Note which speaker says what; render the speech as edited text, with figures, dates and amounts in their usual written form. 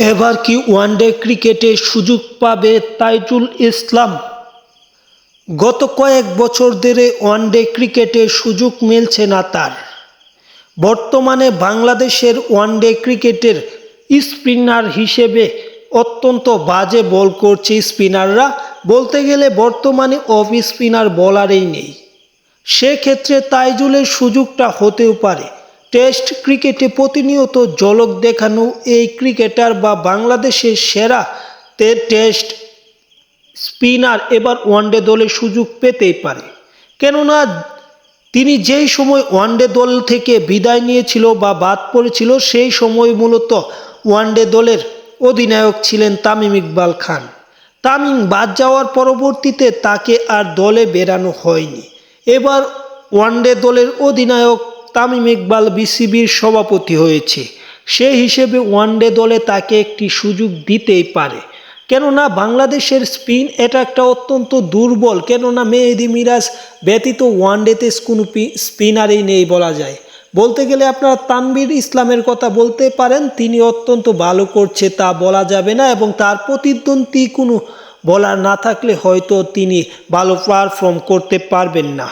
Speaker 1: এবার কি ওয়ানডে ক্রিকেটে সুযোগ পাবে তাইজুল ইসলাম? গত কয়েক বছর ধরে ওয়ানডে ক্রিকেটে সুযোগ মিলছে না তার। বর্তমানে বাংলাদেশের ওয়ানডে ক্রিকেটের স্পিনার হিসেবে অত্যন্ত বাজে বল করছে স্পিনাররা। বলতে গেলে বর্তমানে অফ স্পিনার বোলারই নেই। সেক্ষেত্রে তাইজুলের সুযোগটা হতেও পারে। টেস্ট ক্রিকেটে প্রতিনিয়ত ঝলক দেখানো এই ক্রিকেটার বা বাংলাদেশের সেরা টেস্ট স্পিনার এবার ওয়ানডে দলে সুযোগ পেতেই পারে। কেননা তিনি যেই সময় ওয়ানডে দল থেকে বিদায় নিয়েছিল বা বাদ পড়েছিল, সেই সময় মূলত ওয়ানডে দলের অধিনায়ক ছিলেন তামিম ইকবাল খান। তামিম বাদ যাওয়ার পরবর্তীতে তাকে আর দলে বেরানো হয়নি। এবার ওয়ানডে দলের অধিনায়ক তামিম ইকবাল বিসিবির সভাপতি হয়েছে। সেই হিসেবে ওয়ানডে দলে তাকে একটি সুযোগ দিতেই পারে। কেননা বাংলাদেশের স্পিন এটা একটা অত্যন্ত দুর্বল। কেননা মেহেদী মিরাজ ব্যতীত ওয়ানডেতে কোনো স্পিনারই নেই বলা যায়। বলতে গেলে আপনারা তানভীর ইসলামের কথা বলতে পারেন, তিনি অত্যন্ত ভালো করছে তা বলা যাবে না, এবং তার প্রতিদ্বন্দ্বী কোনো বোলার না থাকলে হয়তো তিনি ভালো পারফর্ম করতে পারবেন না।